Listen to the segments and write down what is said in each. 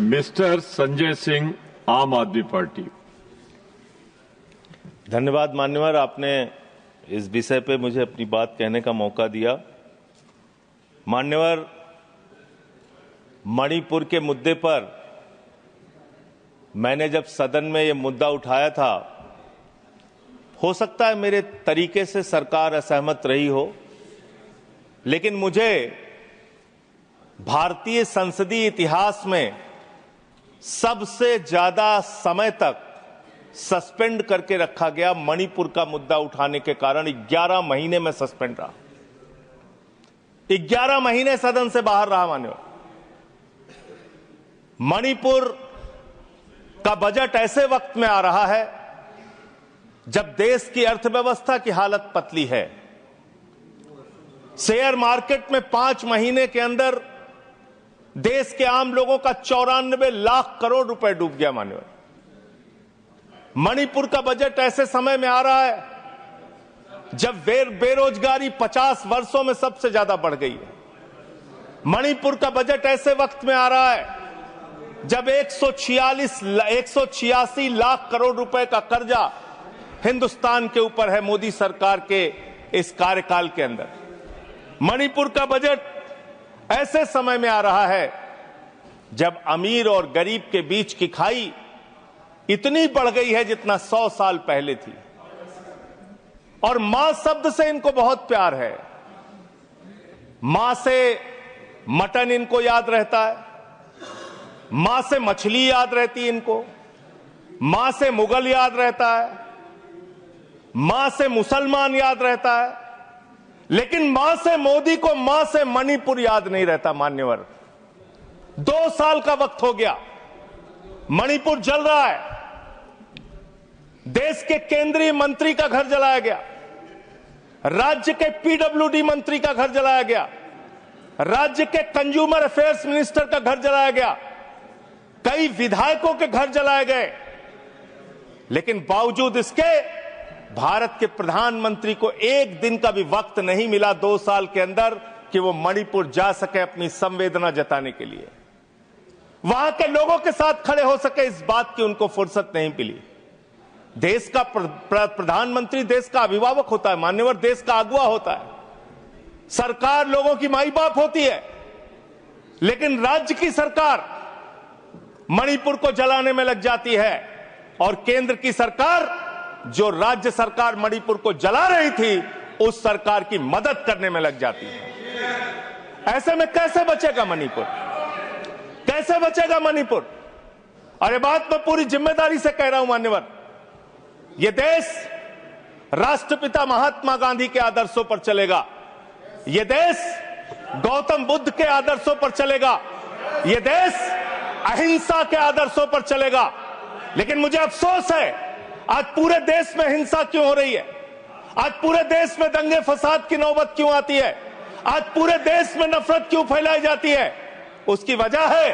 Mister Sanjay Singh, आम आदमी party. धन्यवाद मान्यवर, आपने इस विषय पे मुझे अपनी बात कहने का मौका दिया। मान्यवर, मणिपुर के मुद्दे पर मैंने जब सदन में ये मुद्दा उठाया था, हो सकता है मेरे तरीके से सरकार असहमत रही हो, लेकिन मुझे भारतीय संसदीय इतिहास में सबसे ज्यादा समय तक सस्पेंड करके रखा गया मणिपुर का मुद्दा उठाने के कारण 11 महीने में सस्पेंड रहा। 11 महीने सदन से बाहर रहा। मान्यवर, मणिपुर का बजट ऐसे वक्त में आ रहा है जब देश की अर्थव्यवस्था की हालत पतली है। शेयर मार्केट में 5 महीने के अंदर देश के आम लोगों का 94 लाख करोड़ रुपए डूब गया। मान्यवर, मणिपुर का बजट ऐसे समय में आ रहा है जब बेरोजगारी 50 वर्षों में सबसे ज्यादा बढ़ गई है। मणिपुर का बजट ऐसे वक्त में आ रहा है जब 186 लाख करोड़ रुपए का कर्जा हिंदुस्तान के ऊपर है मोदी सरकार के इस कार्यकाल के अंदर। मणिपुर का बजट ऐसे समय में आ रहा है जब अमीर और गरीब के बीच की खाई इतनी बढ़ गई है जितना 100 साल पहले थी। और मां शब्द से इनको बहुत प्यार है। मां से मटन इनको याद रहता है, मां से मछली याद रहती है इनको, मां से मुगल याद रहता है, मां से मुसलमान याद रहता है, लेकिन मां से मोदी को मां से मणिपुर याद नहीं रहता। मान्यवर, 2 साल का वक्त हो गया, मणिपुर जल रहा है। देश के केंद्रीय मंत्री का घर जलाया गया, राज्य के पीडब्ल्यूडी मंत्री का घर जलाया गया, राज्य के कंज्यूमर अफेयर्स मिनिस्टर का घर जलाया गया, कई विधायकों के घर जलाए गए। लेकिन बावजूद इसके भारत के प्रधानमंत्री को एक दिन का भी वक्त नहीं मिला 2 साल के अंदर कि वो मणिपुर जा सके अपनी संवेदना जताने के लिए, वहां के लोगों के साथ खड़े हो सके। इस बात की उनको फुर्सत नहीं मिली। देश का प्रधानमंत्री देश का अभिभावक होता है। मान्यवर, देश का अगुवा होता है। सरकार लोगों की माई बाप होती है, लेकिन राज्य की सरकार मणिपुर को जलाने में लग जाती है और केंद्र की सरकार, जो राज्य सरकार मणिपुर को जला रही थी, उस सरकार की मदद करने में लग जाती है। ऐसे में कैसे बचेगा मणिपुर? कैसे बचेगा मणिपुर? और ये बात मैं पूरी जिम्मेदारी से कह रहा हूं मान्यवर, ये देश राष्ट्रपिता महात्मा गांधी के आदर्शों पर चलेगा, ये देश गौतम बुद्ध के आदर्शों पर चलेगा, ये देश अहिंसा के आदर्शों पर चलेगा। लेकिन मुझे अफसोस है आज पूरे देश में हिंसा क्यों हो रही है, आज पूरे देश में दंगे फसाद की नौबत क्यों आती है, आज पूरे देश में नफरत क्यों फैलाई जाती है? उसकी वजह है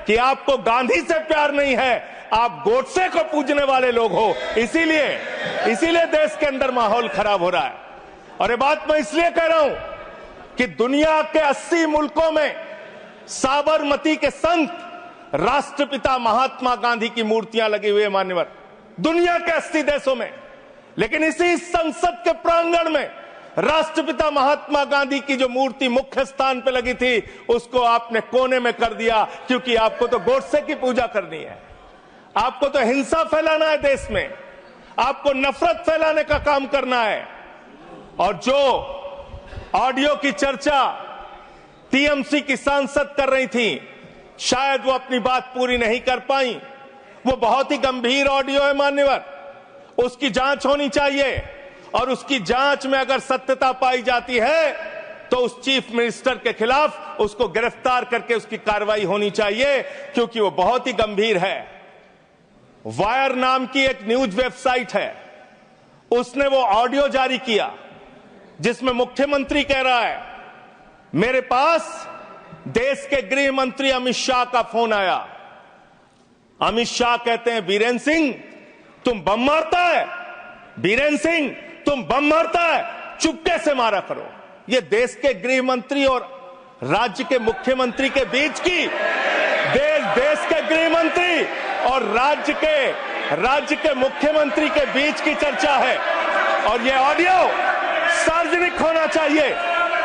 कि आपको गांधी से प्यार नहीं है, आप गोडसे को पूजने वाले लोग हो। इसीलिए देश के अंदर माहौल खराब हो रहा है। और ये बात मैं इसलिए कह रहा हूं कि दुनिया के 80 मुल्कों में साबरमती के संत राष्ट्रपिता महात्मा गांधी की मूर्तियां लगी हुई है। मान्यवर, दुनिया के 80 देशों में, लेकिन इसी संसद के प्रांगण में राष्ट्रपिता महात्मा गांधी की जो मूर्ति मुख्य स्थान पर लगी थी, उसको आपने कोने में कर दिया, क्योंकि आपको तो गोडसे की पूजा करनी है, आपको तो हिंसा फैलाना है देश में, आपको नफरत फैलाने का काम करना है। और जो ऑडियो की चर्चा टीएमसी की सांसद कर रही थी, शायद वो अपनी बात पूरी नहीं कर पाई। वो बहुत ही गंभीर ऑडियो है मान्यवर, उसकी जांच होनी चाहिए, और उसकी जांच में अगर सत्यता पाई जाती है तो उस चीफ मिनिस्टर के खिलाफ उसको गिरफ्तार करके उसकी कार्रवाई होनी चाहिए, क्योंकि वो बहुत ही गंभीर है। वायर नाम की एक न्यूज वेबसाइट है, उसने वो ऑडियो जारी किया जिसमें मुख्यमंत्री कह रहा है, मेरे पास देश के गृह मंत्री अमित शाह का फोन आया। अमित शाह कहते हैं, बीरेन सिंह तुम बम मारता है, बीरेन सिंह तुम बम मारता है, चुपके से मारा करो। ये देश के गृह मंत्री और राज्य के मुख्यमंत्री के बीच की देश के मुख्यमंत्री और राज्य के मुख्यमंत्री के बीच की चर्चा है और ये ऑडियो सार्वजनिक होना चाहिए।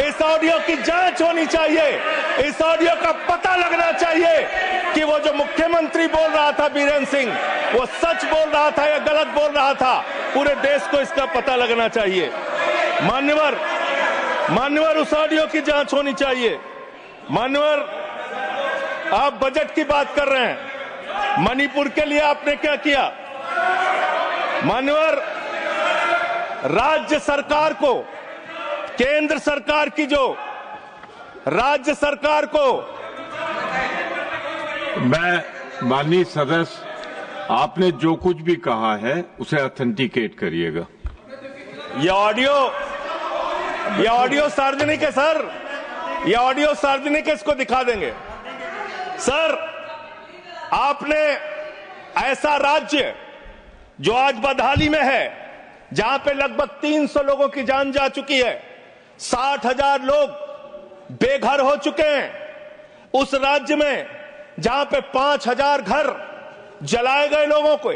इस ऑडियो की जांच होनी चाहिए। इस ऑडियो का पता लगना चाहिए कि वो जो मुख्यमंत्री बोल रहा था बीरेन सिंह, वो सच बोल रहा था या गलत बोल रहा था। पूरे देश को इसका पता लगना चाहिए। मान्यवर उस ऑडियो की जांच होनी चाहिए। मान्यवर, आप बजट की बात कर रहे हैं, मणिपुर के लिए आपने क्या किया? मान्यवर, राज्य सरकार को, केंद्र सरकार की जो राज्य सरकार को, मैं माननीय सदस्य, आपने जो कुछ भी कहा है उसे ऑथेंटिकेट करिएगा। ये ऑडियो सार्वजनिक है सर, ये ऑडियो सार्वजनिक है, इसको दिखा देंगे। सर, आपने ऐसा राज्य जो आज बदहाली में है, जहां पे लगभग 300 लोगों की जान जा चुकी है, 60,000 लोग बेघर हो चुके हैं, उस राज्य में जहां पे 5,000 घर जलाए गए लोगों को,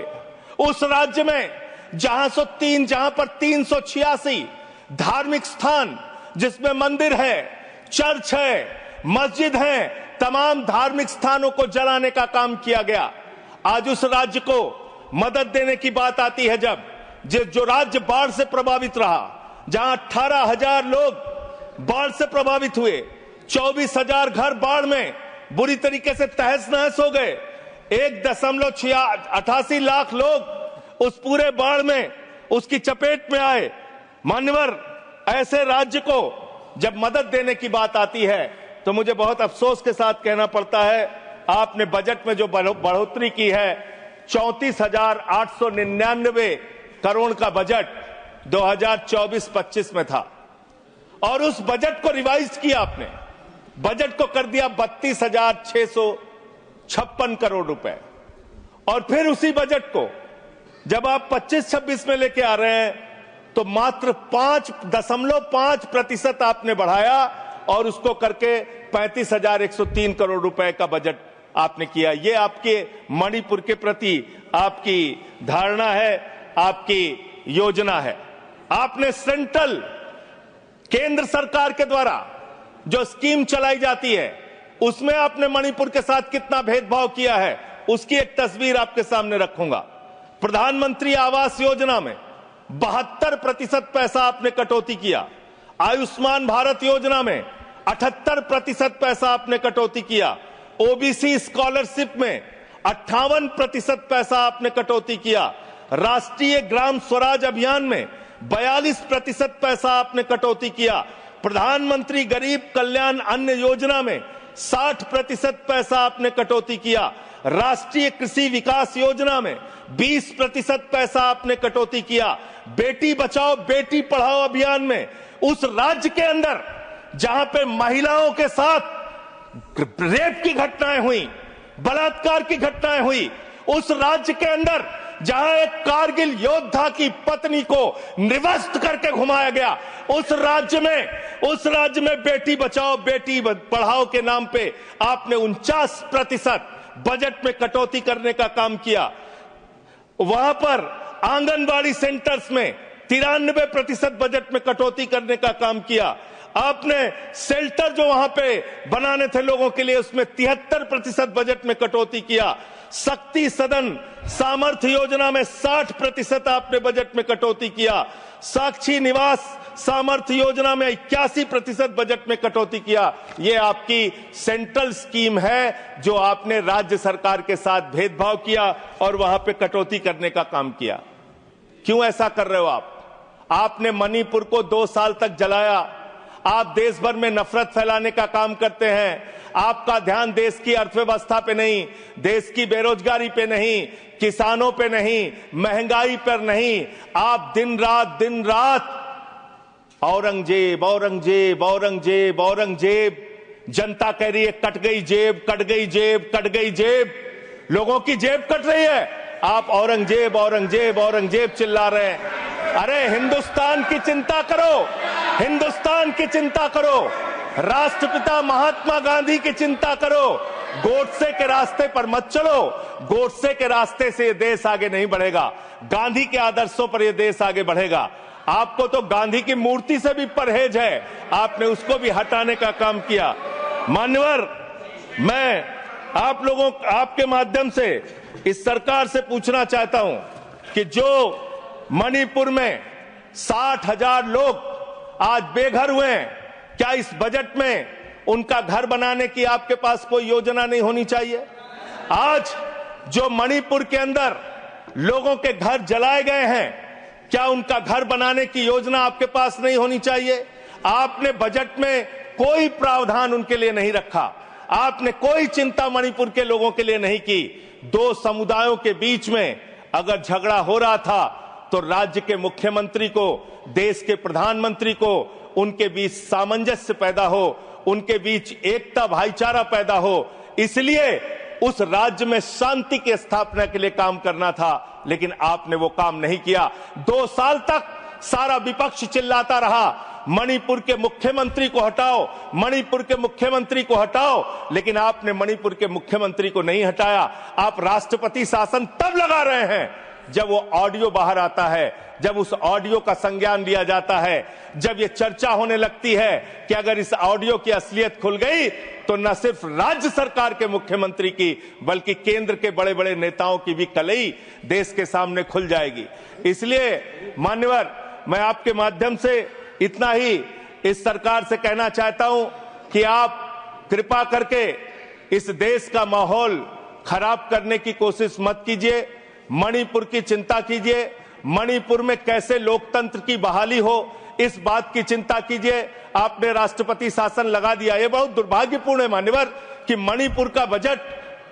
उस राज्य में जहां पर 386 धार्मिक स्थान, जिसमें मंदिर है, चर्च है, मस्जिद है, तमाम धार्मिक स्थानों को जलाने का काम किया गया। आज उस राज्य को मदद देने की बात आती है जब जो राज्य बाढ़ से प्रभावित रहा, जहां 18,000 लोग बाढ़ से प्रभावित हुए, 24,000 घर बाढ़ में बुरी तरीके से तहस नहस हो गए, 1.88 लाख लोग उस पूरे बाढ़ में उसकी चपेट में आए। मान्यवर, ऐसे राज्य को जब मदद देने की बात आती है तो मुझे बहुत अफसोस के साथ कहना पड़ता है, आपने बजट में जो बढ़ोतरी की है, 34,899 करोड़ का बजट 2024-25 में था और उस बजट को रिवाइज किया आपने, बजट को कर दिया 32,656 करोड़ रुपए। और फिर उसी बजट को जब आप 25-26 में लेके आ रहे हैं तो मात्र 5.5% आपने बढ़ाया और उसको करके 35,103 करोड़ रुपए का बजट आपने किया। ये आपके मणिपुर के प्रति आपकी धारणा है, आपकी योजना है। आपने सेंट्रल केंद्र सरकार के द्वारा जो स्कीम चलाई जाती है, उसमें आपने मणिपुर के साथ कितना भेदभाव किया है, उसकी एक तस्वीर आपके सामने रखूंगा। प्रधानमंत्री आवास योजना में 72% पैसा आपने कटौती किया। आयुष्मान भारत योजना में 78% पैसा आपने कटौती किया। ओबीसी स्कॉलरशिप में 58% पैसा आपने कटौती किया। राष्ट्रीय ग्राम स्वराज अभियान में 42% पैसा आपने कटौती किया। प्रधानमंत्री गरीब कल्याण अन्न योजना में 60% पैसा आपने कटौती किया। राष्ट्रीय कृषि विकास योजना में 20% पैसा आपने कटौती किया। बेटी बचाओ बेटी पढ़ाओ अभियान में उस राज्य के अंदर जहां पे महिलाओं के साथ रेप की घटनाएं हुई, बलात्कार की घटनाएं हुई, उस राज्य के अंदर जहां एक कारगिल योद्धा की पत्नी को निवस्त करके घुमाया गया, उस राज्य में बेटी बचाओ बेटी पढ़ाओ के नाम पे आपने 49% बजट में कटौती करने का काम किया। वहां पर आंगनबाड़ी सेंटर्स में 93% बजट में कटौती करने का काम किया। आपने शेल्टर जो वहां पे बनाने थे लोगों के लिए, उसमें 73% बजट में कटौती किया। शक्ति सदन सामर्थ्य योजना में 60% आपने बजट में कटौती किया। साक्षी निवास सामर्थ्य योजना में 81% बजट में कटौती किया। ये आपकी सेंट्रल स्कीम है जो आपने राज्य सरकार के साथ भेदभाव किया और वहां पे कटौती करने का काम किया। क्यों ऐसा कर रहे हो आप? आपने मणिपुर को 2 साल तक जलाया। आप देश भर में नफरत फैलाने का काम करते हैं। आपका ध्यान देश की अर्थव्यवस्था पे नहीं, देश की बेरोजगारी पे नहीं, किसानों पे नहीं, महंगाई पर नहीं। आप दिन रात औरंगजेब औरंगजेब औरंगजेब औरंगजेब, जनता कह रही है कट गई जेब कट गई जेब कट गई जेब, लोगों की जेब कट रही है, आप औरंगजेब औरंगजेब औरंगजेब चिल्ला रहे हैं। अरे हिंदुस्तान की चिंता करो, हिंदुस्तान की चिंता करो, राष्ट्रपिता महात्मा गांधी की चिंता करो, गोडसे के रास्ते पर मत चलो। गोडसे के रास्ते से ये देश आगे नहीं बढ़ेगा। गांधी के आदर्शों पर ये देश आगे बढ़ेगा। आपको तो गांधी की मूर्ति से भी परहेज है, आपने उसको भी हटाने का काम किया। मान्यवर, मैं आप लोगों, आपके माध्यम से इस सरकार से पूछना चाहता हूं कि जो मणिपुर में 60,000 लोग आज बेघर हुए हैं, क्या इस बजट में उनका घर बनाने की आपके पास कोई योजना नहीं होनी चाहिए? आज जो मणिपुर के अंदर लोगों के घर जलाए गए हैं, क्या उनका घर बनाने की योजना आपके पास नहीं होनी चाहिए? आपने बजट में कोई प्रावधान उनके लिए नहीं रखा। आपने कोई चिंता मणिपुर के लोगों के लिए नहीं की। दो समुदायों के बीच में अगर झगड़ा हो रहा था तो राज्य के मुख्यमंत्री को, देश के प्रधानमंत्री को उनके बीच सामंजस्य पैदा हो, उनके बीच एकता भाईचारा पैदा हो, इसलिए उस राज्य में शांति की स्थापना के लिए काम करना था, लेकिन आपने वो काम नहीं किया। 2 साल तक सारा विपक्ष चिल्लाता रहा, मणिपुर के मुख्यमंत्री को हटाओ, मणिपुर के मुख्यमंत्री को हटाओ, लेकिन आपने मणिपुर के मुख्यमंत्री को नहीं हटाया। आप राष्ट्रपति शासन तब लगा रहे हैं जब वो ऑडियो बाहर आता है, जब उस ऑडियो का संज्ञान लिया जाता है, जब ये चर्चा होने लगती है कि अगर इस ऑडियो की असलियत खुल गई तो न सिर्फ राज्य सरकार के मुख्यमंत्री की बल्कि केंद्र के बड़े बड़े नेताओं की भी कलई देश के सामने खुल जाएगी। इसलिए मान्यवर, मैं आपके माध्यम से इतना ही इस सरकार से कहना चाहता हूं कि आप कृपा करके इस देश का माहौल खराब करने की कोशिश मत कीजिए। मणिपुर की चिंता कीजिए, मणिपुर में कैसे लोकतंत्र की बहाली हो इस बात की चिंता कीजिए। आपने राष्ट्रपति शासन लगा दिया, यह बहुत दुर्भाग्यपूर्ण है मान्यवर कि मणिपुर का बजट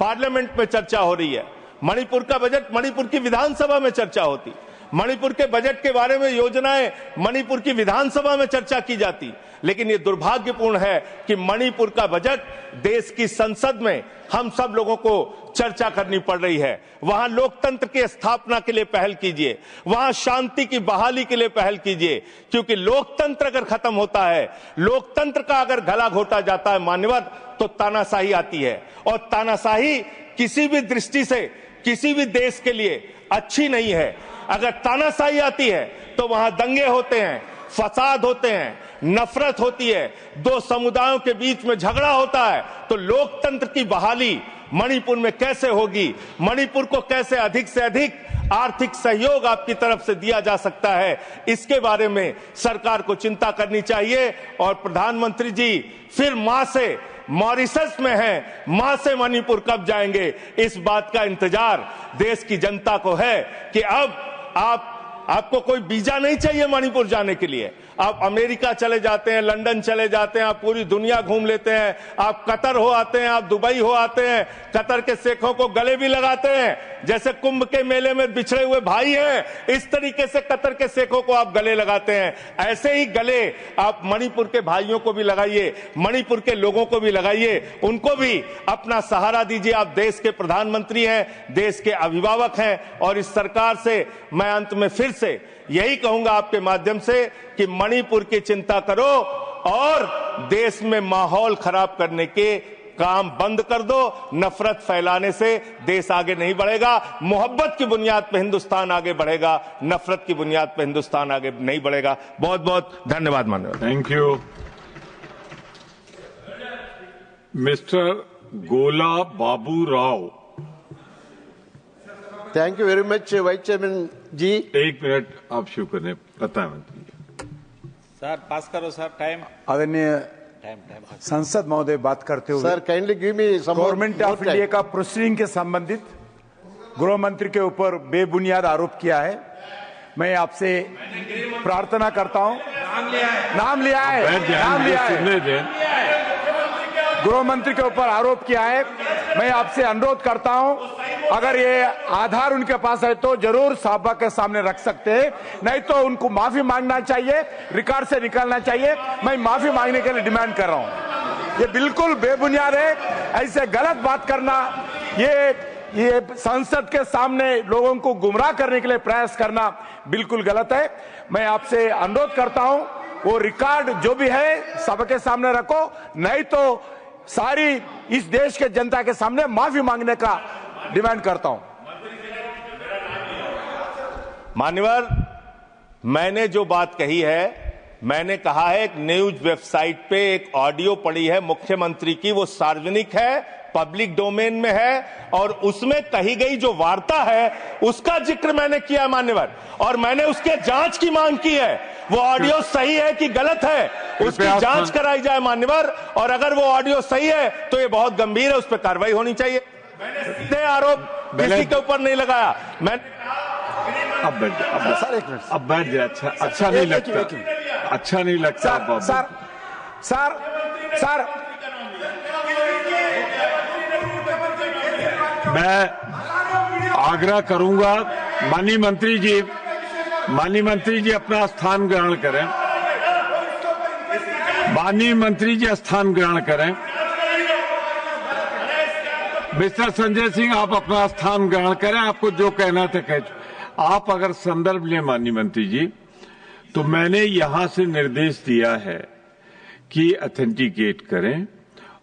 पार्लियामेंट में चर्चा हो रही है। मणिपुर का बजट मणिपुर की विधानसभा में चर्चा होती, मणिपुर के बजट के बारे में योजनाएं मणिपुर की विधानसभा में चर्चा की जाती, लेकिन यह दुर्भाग्यपूर्ण है कि मणिपुर का बजट देश की संसद में हम सब लोगों को चर्चा करनी पड़ रही है। वहां लोकतंत्र की स्थापना के लिए पहल कीजिए, वहां शांति की बहाली के लिए पहल कीजिए, क्योंकि लोकतंत्र अगर खत्म होता है, लोकतंत्र का अगर गला घोटा जाता है मान्यवर, तो तानाशाही आती है, और तानाशाही किसी भी दृष्टि से किसी भी देश के लिए अच्छी नहीं है। अगर तानाशाही आती है तो वहां दंगे होते हैं, फसाद होते हैं, नफरत होती है, दो समुदायों के बीच में झगड़ा होता है, तो लोकतंत्र की बहाली मणिपुर में कैसे होगी? मणिपुर को कैसे अधिक से अधिक आर्थिक सहयोग आपकी तरफ से दिया जा सकता है, इसके बारे में सरकार को चिंता करनी चाहिए। और प्रधानमंत्री जी फिर मां से मॉरिशस में हैं, मां से मणिपुर कब जाएंगे, इस बात का इंतजार देश की जनता को है कि अब आपको कोई वीजा नहीं चाहिए मणिपुर जाने के लिए। आप अमेरिका चले जाते हैं, लंदन चले जाते हैं, आप पूरी दुनिया घूम लेते हैं, आप कतर हो आते हैं, आप दुबई हो आते हैं, कतर के शेखों को गले भी लगाते हैं, जैसे कुंभ के मेले में बिछड़े हुए भाई हैं, इस तरीके से कतर के शेखों को आप गले लगाते हैं। ऐसे ही गले आप मणिपुर के भाइयों को भी लगाइए, मणिपुर के लोगों को भी लगाइए, उनको भी अपना सहारा दीजिए। आप देश के प्रधानमंत्री हैं, देश के अभिभावक हैं, और इस सरकार से मैं अंत में फिर से यही कहूंगा आपके माध्यम से कि मणिपुर की चिंता करो और देश में माहौल खराब करने के काम बंद कर दो। नफरत फैलाने से देश आगे नहीं बढ़ेगा। मोहब्बत की बुनियाद पर हिंदुस्तान आगे बढ़ेगा, नफरत की बुनियाद पर हिंदुस्तान आगे नहीं बढ़ेगा। बहुत बहुत धन्यवाद माननीय। Thank you. Mister Gola Babu Rao. Thank you very much vice chairman ji. 1 minute आप शुरू करें, प्रधानमंत्री सर। पास करो सर, टाइम। आदरणीय संसद महोदय, बात करते हुए sir kindly give me some government of India का प्रोसीडिंग के संबंधित गृह मंत्री के ऊपर बेबुनियाद आरोप किया है। मैं आपसे प्रार्थना करता हूं। नाम लिया है गृह मंत्री के ऊपर आरोप किया है। मैं आपसे अनुरोध करता हूं, अगर ये आधार उनके पास है तो जरूर सभा के सामने रख सकते हैं, नहीं तो उनको माफी मांगना चाहिए, रिकॉर्ड से निकालना चाहिए। मैं माफी मांगने के लिए डिमांड कर रहा हूं। ये बिल्कुल बेबुनियाद है, ऐसे गलत बात करना, ये संसद के सामने लोगों को गुमराह करने के लिए प्रयास करना बिल्कुल गलत है। मैं आपसे अनुरोध करता हूं, वो रिकॉर्ड जो भी है सभा के सामने रखो, नहीं तो सारी इस देश के जनता के सामने माफी मांगने का डिमांड करता हूं। मान्यवर, मैंने जो बात कही है, मैंने कहा है एक न्यूज वेबसाइट पे एक ऑडियो पड़ी है मुख्यमंत्री की, वो सार्वजनिक है, पब्लिक डोमेन में है, और उसमें कही गई जो वार्ता है उसका जिक्र मैंने किया मान्यवर, और मैंने उसके जांच की मांग की है। वो ऑडियो सही है कि गलत है उसकी जांच कराई जाए मान्यवर, और अगर वो ऑडियो सही है तो ये बहुत गंभीर है, उस पर कार्रवाई होनी चाहिए। मैंने सीधे आरोप किसी के ऊपर नहीं लगाया। अब बैठ जाए। अच्छा नहीं लगता, अच्छा नहीं लगता। सर मैं आग्रह करूंगा, माननीय मंत्री जी अपना स्थान ग्रहण करें। माननीय मंत्री जी स्थान ग्रहण करें। मिस्टर संजय सिंह, आप अपना स्थान ग्रहण करें। आपको जो कहना था कह। आप अगर संदर्भ लें माननीय मंत्री जी, तो मैंने यहां से निर्देश दिया है कि ऑथेंटिकेट करें,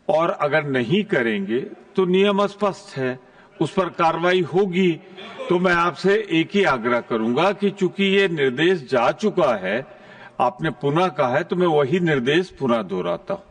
और अगर नहीं करेंगे तो नियम स्पष्ट है, उस पर कार्रवाई होगी। तो मैं आपसे एक ही आग्रह करूंगा कि चूंकि ये निर्देश जा चुका है, आपने पुनः कहा है, तो मैं वही निर्देश पुनः दोहराता हूं।